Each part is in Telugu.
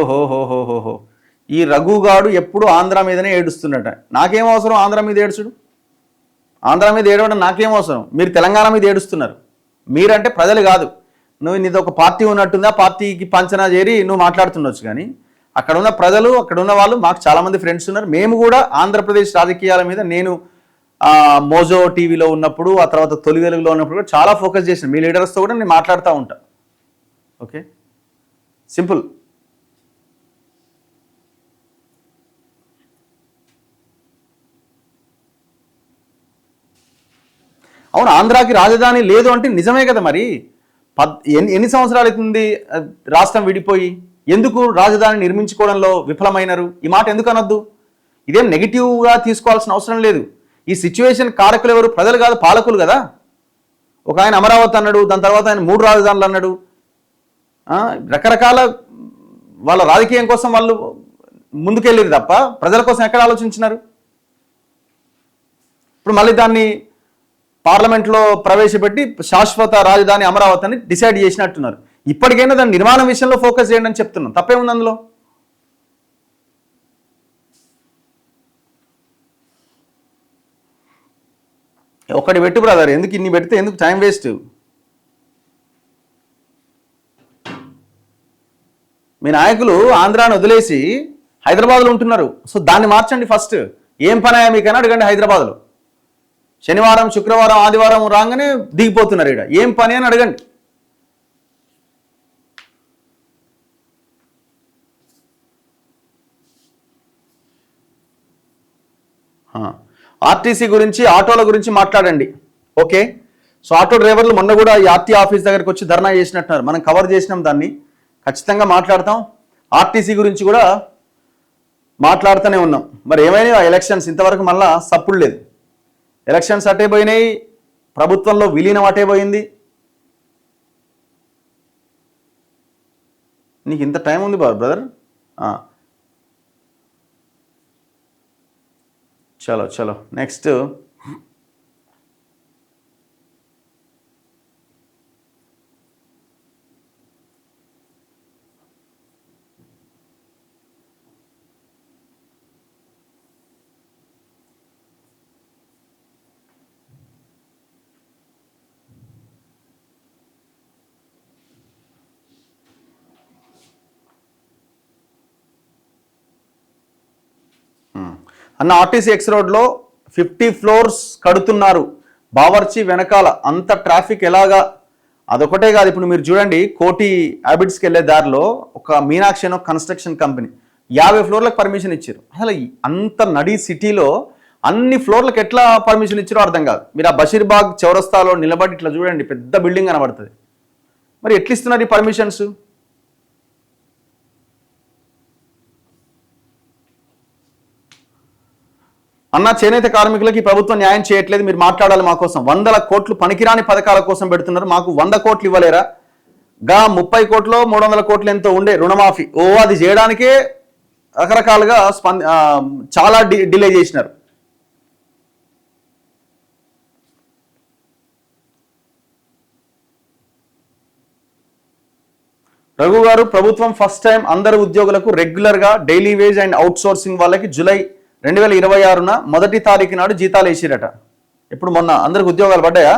ఓహోహోహోహోహో, ఈ రఘుగాడు ఎప్పుడు ఆంధ్ర మీదనే ఏడుస్తున్నట. నాకేం అవసరం ఆంధ్ర మీద ఏడుచుడు? ఆంధ్ర మీద ఏడవడం నాకేం అవసరం? మీరు తెలంగాణ మీద ఏడుస్తున్నారు. మీరంటే ప్రజలు కాదు. నువ్వు నీది ఒక పార్టీ ఉన్నట్టుందా, పార్టీకి పంచనా చేరి నువ్వు మాట్లాడుతుండొచ్చు, కానీ అక్కడ ఉన్న ప్రజలు, అక్కడ ఉన్న వాళ్ళు, మాకు చాలామంది ఫ్రెండ్స్ ఉన్నారు. మేము కూడా ఆంధ్రప్రదేశ్ రాజకీయాల మీద నేను మోజో టీవీలో ఉన్నప్పుడు, ఆ తర్వాత తొలి వెలుగులో ఉన్నప్పుడు కూడా చాలా ఫోకస్ చేసిన మీ లీడర్స్తో కూడా నేను మాట్లాడుతూ ఉంటా. Okay, simple. అవును, ఆంధ్రాకి రాజధాని లేదు అంటే నిజమే కదా. మరి ఎన్ని సంవత్సరాలు అవుతుంది రాష్ట్రం విడిపోయి? ఎందుకు రాజధాని నిర్మించుకోవడంలో విఫలమైనారు? ఈ మాట ఎందుకు అనొద్దు? ఇదేం నెగిటివ్గా తీసుకోవాల్సిన అవసరం లేదు. ఈ సిచ్యువేషన్ కారకులు ఎవరు? ప్రజలు కాదు, పాలకులు కదా. ఒక ఆయన అమరావతి అన్నాడు, దాని తర్వాత ఆయన 3 రాజధానులు అన్నాడు. రకరకాల వాళ్ళ రాజకీయం కోసం వాళ్ళు ముందుకెళ్ళేది తప్ప ప్రజల కోసం ఎక్కడ ఆలోచించినారు? ఇప్పుడు మళ్ళీ దాన్ని పార్లమెంట్లో ప్రవేశపెట్టి శాశ్వత రాజధాని అమరావతి అని డిసైడ్ చేసినట్టున్నారు. ఇప్పటికైనా దాని నిర్మాణం విషయంలో ఫోకస్ చేయండి అని చెప్తున్నాం. తప్పేముంది అందులో? ఒకటి పెట్టు బ్రదర్, ఎందుకు ఇన్ని పెడితే ఎందుకు టైం వేస్ట్? మీ నాయకులు ఆంధ్రాని వదిలేసి హైదరాబాద్లో ఉంటున్నారు. సో దాన్ని మార్చండి ఫస్ట్. ఏం పని అయ్యా మీకైనా అడగండి. హైదరాబాద్లో శనివారం, శుక్రవారం, ఆదివారం రాగానే దిగిపోతున్నారు. ఇక్కడ ఏం పని అని అడగండి. ఆర్టీసీ గురించి, ఆటోల గురించి మాట్లాడండి. ఓకే, సో ఆటో డ్రైవర్లు మొన్న కూడా ఈ ఆర్టీ ఆఫీస్ దగ్గరికి వచ్చి ధర్నా చేసినట్టున్నారు. మనం కవర్ చేసినాం దాన్ని, ఖచ్చితంగా మాట్లాడతాం. ఆర్టీసీ గురించి కూడా మాట్లాడుతూనే ఉన్నాం. మరి ఏమైనా ఎలక్షన్స్ ఇంతవరకు మళ్ళా సప్పుడు లేదు. ఎలక్షన్స్ అటే పోయినాయి, ప్రభుత్వంలో విలీనం అటే పోయింది. నీకు ఇంత టైం ఉంది బ్రదర్? చలో చలో నెక్స్ట్. అన్న ఆర్టీసీ ఎక్స్ రోడ్లో 50 ఫ్లోర్స్ కడుతున్నారు. బావర్చి వెనకాల అంత ట్రాఫిక్ ఎలాగా? అదొకటే కాదు, ఇప్పుడు మీరు చూడండి, కోటి హ్యాబిట్స్కి వెళ్ళే దారిలో ఒక మీనాక్షి అని కన్స్ట్రక్షన్ కంపెనీ 50 ఫ్లోర్లకు పర్మిషన్ ఇచ్చారు. అసలు అంత నడి సిటీలో అన్ని ఫ్లోర్లకు ఎట్లా పర్మిషన్ ఇచ్చారో అర్థం కాదు. మీరు ఆ బషీర్బాగ్ చౌరస్తాలో నిలబడి ఇట్లా చూడండి, పెద్ద బిల్డింగ్ కనబడుతుంది. మరి ఎట్లా ఇస్తున్నారు ఈ పర్మిషన్స్? అన్న చేనేత కార్మికులకి ప్రభుత్వం న్యాయం చేయట్లేదు, మీరు మాట్లాడాలి మా కోసం. 100 కోట్లు పనికిరాని పథకాల కోసం పెడుతున్నారు, మాకు 100 కోట్లు ఇవ్వలేరా? 30 కోట్లు 300 కోట్లు ఎంతో ఉండే రుణమాఫీ, అది చేయడానికే రకరకాలుగా చాలా డిలే చేసినారు. రఘు గారు, ప్రభుత్వం ఫస్ట్ టైం అందరు ఉద్యోగులకు రెగ్యులర్గా daily wage and out sourcing వాళ్ళకి జూలై 2026 మొదటి తారీఖు నాడు జీతాలు వేసిరట. ఇప్పుడు మొన్న అందరికి ఉద్యోగాలు పడ్డాయా?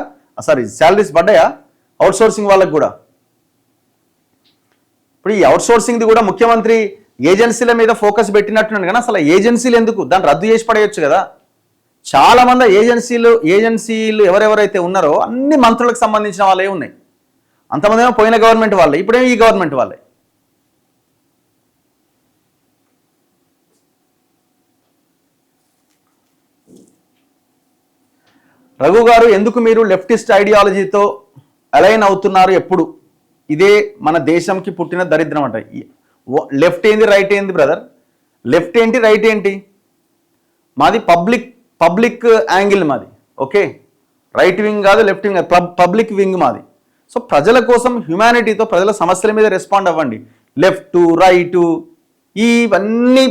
సారీ, శాలరీస్ పడ్డాయా అవుట్ సోర్సింగ్ వాళ్ళకి కూడా? ఇప్పుడు ఈ అవుట్ సోర్సింగ్ది కూడా ముఖ్యమంత్రి ఏజెన్సీల మీద ఫోకస్ పెట్టినట్టున్నాను, కానీ అసలు ఏజెన్సీలు ఎందుకు? దాన్ని రద్దు చేసి పడేయచ్చు కదా. చాలా మంది ఏజెన్సీలు ఎవరెవరైతే ఉన్నారో అన్ని మంత్రులకు సంబంధించిన వాళ్ళే ఉన్నాయి. అంతమంది ఏమో పోయిన గవర్నమెంట్ వాళ్ళే, ఇప్పుడేమో ఈ గవర్నమెంట్ వాళ్ళే. రఘు గారు, ఎందుకు మీరు లెఫ్టిస్ట్ ఐడియాలజీతో అలైన్ అవుతున్నారు ఎప్పుడు? ఇదే మన దేశంకి పుట్టిన దరిద్రం అంట. లెఫ్ట్ ఏంది, రైట్ ఏంది బ్రదర్? లెఫ్ట్ ఏంటి, రైట్ ఏంటి? మాది పబ్లిక్ యాంగిల్ మాది. ఓకే, రైట్ వింగ్ కాదు, లెఫ్ట్ వింగ్ కాదు, పబ్లిక్ వింగ్ మాది. సో ప్రజల కోసం, హ్యుమానిటీతో ప్రజల సమస్యల మీద రెస్పాండ్ అవ్వండి. లెఫ్ట్ రైటు ఇవన్నీ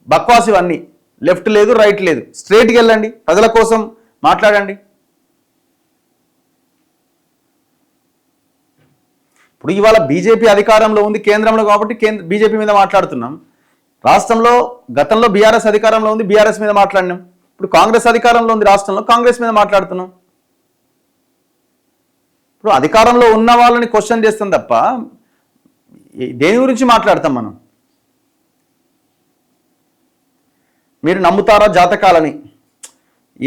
బక్వాస్, ఇవన్నీ లెఫ్ట్ లేదు రైట్ లేదు. స్ట్రైట్కి వెళ్ళండి, ప్రజల కోసం మాట్లాడండి. ఇప్పుడు ఇవాళ బీజేపీ అధికారంలో ఉంది కేంద్రంలో, కాబట్టి బీజేపీ మీద మాట్లాడుతున్నాం. రాష్ట్రంలో గతంలో బీఆర్ఎస్ అధికారంలో ఉంది, బీఆర్ఎస్ మీద మాట్లాడినాం. ఇప్పుడు కాంగ్రెస్ అధికారంలో ఉంది రాష్ట్రంలో, కాంగ్రెస్ మీద మాట్లాడుతున్నాం. ఇప్పుడు అధికారంలో ఉన్న వాళ్ళని క్వశ్చన్ చేస్తాం తప్ప దేని గురించి మాట్లాడతాం మనం? మీరు నమ్ముతారా జాతకాలని?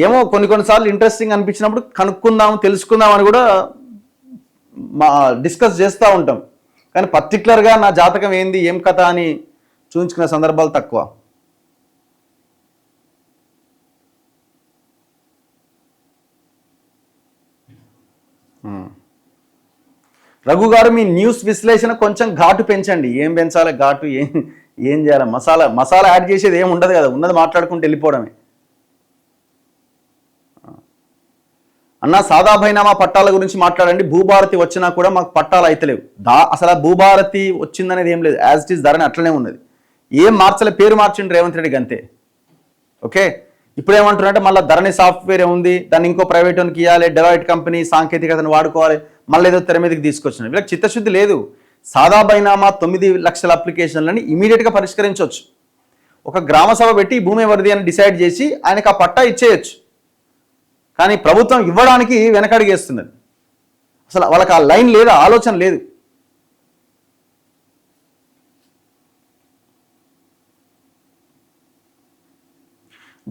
ఏమో కొన్నిసార్లు ఇంట్రెస్టింగ్ అనిపించినప్పుడు కనుక్కుందాం, తెలుసుకుందాం అని కూడా డిస్కస్ చేస్తూ ఉంటాం. కానీ పర్టికులర్గా నా జాతకం ఏంది, ఏం కథ అని చూపించుకునే సందర్భాలు తక్కువ. రఘు గారు, మీ న్యూస్ విశ్లేషణ కొంచెం ఘాటు పెంచండి. ఏం పెంచాలి ఘాటు? ఏం చేయాలి? మసాలా యాడ్ చేసేది ఏం ఉండదు కదా, ఉన్నది మాట్లాడుకుంటూ వెళ్ళిపోవడమే. అన్న, సాదా బైనామా పట్టాల గురించి మాట్లాడండి. భూభారతి వచ్చినా కూడా మాకు పట్టాలు అయితలేవు. అసలు భూభారతి వచ్చిందనేది ఏం లేదు, యాజ్ ఇట్ ఈస్ ధరని అట్లనే ఉన్నది. ఏం మార్చలే, పేరు మార్చిండు రేవంత్ రెడ్డి గంతే. ఓకే, ఇప్పుడు ఏమంటున్నారంటే మళ్ళీ ధరణి సాఫ్ట్వేర్ ఉంది, దాన్ని ఇంకో ప్రైవేట్ వానికి ఇవ్వాలి, డెలాయిట్ కంపెనీ సాంకేతికతను వాడుకోవాలి, మళ్ళీ ఏదో తెర మీదకి తీసుకొచ్చినారు. వీళ్ళకి చిత్తశుద్ధి లేదు. సాదా బైనామా 9 లక్షల అప్లికేషన్లని ఇమీడియట్గా పరిష్కరించవచ్చు. ఒక గ్రామ సభ పెట్టి భూమి ఎవరిది అని డిసైడ్ చేసి ఆయనకు ఆ పట్టా ఇచ్చేయచ్చు. కానీ ప్రభుత్వం ఇవ్వడానికి వెనకడిగేస్తున్నది. అసలు వాళ్ళకి ఆ లైన్ లేదా, ఆలోచన లేదు.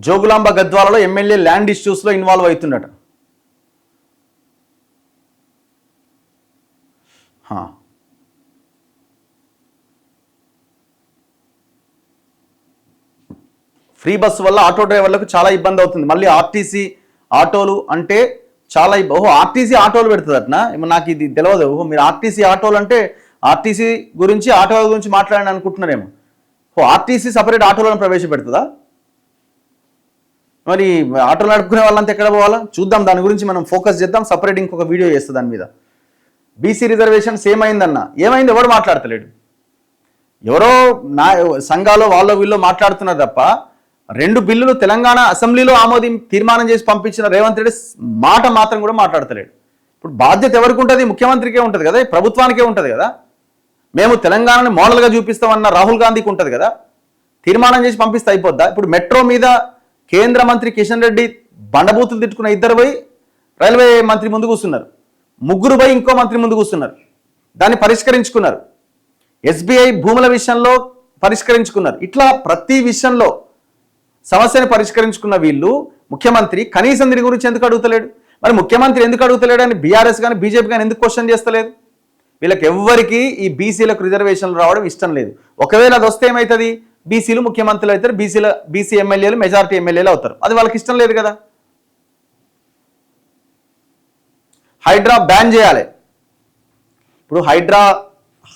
జోగులాంబ గద్వాలలో ఎమ్మెల్యే ల్యాండ్ ఇష్యూస్లో ఇన్వాల్వ్ అవుతుండట. ఫ్రీ బస్సు వల్ల ఆటో డ్రైవర్లకు చాలా ఇబ్బంది అవుతుంది. మళ్ళీ ఆర్టీసీ ఆటోలు అంటే చాలా ఆర్టీసీ ఆటోలు పెడుతుందటనా? నాకు ఇది తెలియదు. మీరు ఆర్టీసీ ఆటోలు అంటే ఆర్టీసీ గురించి, ఆటోల గురించి మాట్లాడని అనుకుంటున్నారేమో. ఆర్టీసీ సపరేట్ ఆటోలను ప్రవేశపెడుతుందా? మరి ఆటోలు నడుపుకునే వాళ్ళంతా ఎక్కడ పోవాలా చూద్దాం. దాని గురించి మనం ఫోకస్ చేద్దాం, సపరేట్ ఇంకొక వీడియో చేస్తాం దాని మీద. బీసీ రిజర్వేషన్స్ ఏమైందన్న, ఏమైంది? ఎవరు మాట్లాడతలేడు. ఎవరో సంఘాలు వాళ్ళ వీళ్ళు మాట్లాడుతున్నారు తప్ప 2 బిల్లులు తెలంగాణ అసెంబ్లీలో తీర్మానం చేసి పంపించిన రేవంత్ రెడ్డి మాట మాత్రం కూడా మాట్లాడతలేడు. ఇప్పుడు బాధ్యత ఎవరికి ఉంటుంది? ముఖ్యమంత్రికే ఉంటుంది కదా, ప్రభుత్వానికే ఉంటుంది కదా. మేము తెలంగాణని మోడల్గా చూపిస్తామన్న రాహుల్ గాంధీకి ఉంటుంది కదా, తీర్మానం చేసి పంపిస్తే అయిపోద్దా? ఇప్పుడు మెట్రో మీద కేంద్ర మంత్రి కిషన్ రెడ్డి బండబూతులు తిట్టుకున్న 2 పోయి రైల్వే మంత్రి ముందు కూర్చున్నారు, 3 పోయి ఇంకో మంత్రి ముందు కూర్చున్నారు, దాన్ని పరిష్కరించుకున్నారు. ఎస్బీఐ భూముల విషయంలో పరిష్కరించుకున్నారు. ఇట్లా ప్రతి విషయంలో సమస్యను పరిష్కరించుకున్న వీళ్ళు ముఖ్యమంత్రి కనీసం దీని గురించి ఎందుకు అడుగుతలేడు? మరి ముఖ్యమంత్రి ఎందుకు అడుగుతలేడు అని బీఆర్ఎస్ కానీ బీజేపీ కానీ ఎందుకు క్వశ్చన్ చేస్తలేదు? వీళ్ళకి ఎవ్వరికి ఈ బీసీలకు రిజర్వేషన్లు రావడం ఇష్టం లేదు. ఒకవేళ అది వస్తే ఏమవుతుంది? బీసీలు ముఖ్యమంత్రులు అవుతారు, బీసీ ఎమ్మెల్యేలు మెజారిటీ ఎమ్మెల్యేలు అవుతారు. అది వాళ్ళకి ఇష్టం లేదు కదా. హైడ్రా బ్యాన్ చేయాలి. ఇప్పుడు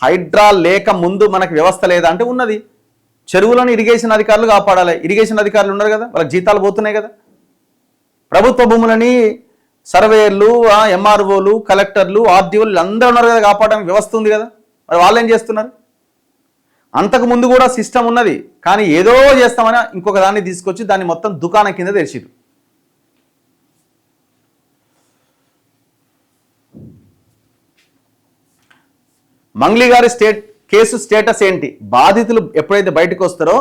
హైడ్రా లేక ముందు మనకు వ్యవస్థ లేదా అంటే ఉన్నది. చెరువులను ఇరిగేషన్ అధికారులు కాపాడాలి. ఇరిగేషన్ అధికారులు ఉన్నారు కదా, వాళ్ళకి జీతాలు పోతున్నాయి కదా. ప్రభుత్వ భూములని సర్వేయర్లు, ఎంఆర్ఓలు, కలెక్టర్లు, ఆర్డీఓలు అందరూ ఉన్నారు కదా, కాపాడడానికి వ్యవస్థ ఉంది కదా. మరి వాళ్ళు ఏం చేస్తున్నారు? అంతకు ముందు కూడా సిస్టమ్ ఉన్నది, కానీ ఏదో చేస్తామని ఇంకొక దాన్ని తీసుకొచ్చి దాన్ని మొత్తం దుకాణం కింద తెరిచిరు. మంగ్లీ గారి కేసు స్టేటస్ ఏంటి? బాధితులు ఎప్పుడైతే బయటకు వస్తారో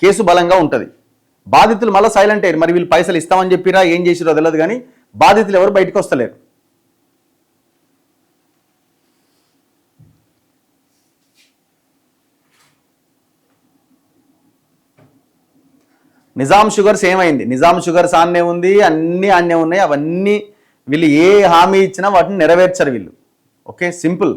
కేసు బలంగా ఉంటుంది. బాధితులు మళ్ళీ సైలెంట్ అయ్యారు. మరి వీళ్ళు పైసలు ఇస్తామని చెప్పిరా, ఏం చేసిరో తెలియదు, కానీ బాధితులు ఎవరు బయటకు వస్తలేరు. నిజాం షుగర్స్ ఏమైంది? నిజాం షుగర్స్ ఆన్నే ఉంది, అన్నీ ఉన్నాయి. అవన్నీ వీళ్ళు ఏ హామీ ఇచ్చినా వాటిని నెరవేర్చరు వీళ్ళు. Okay, simple.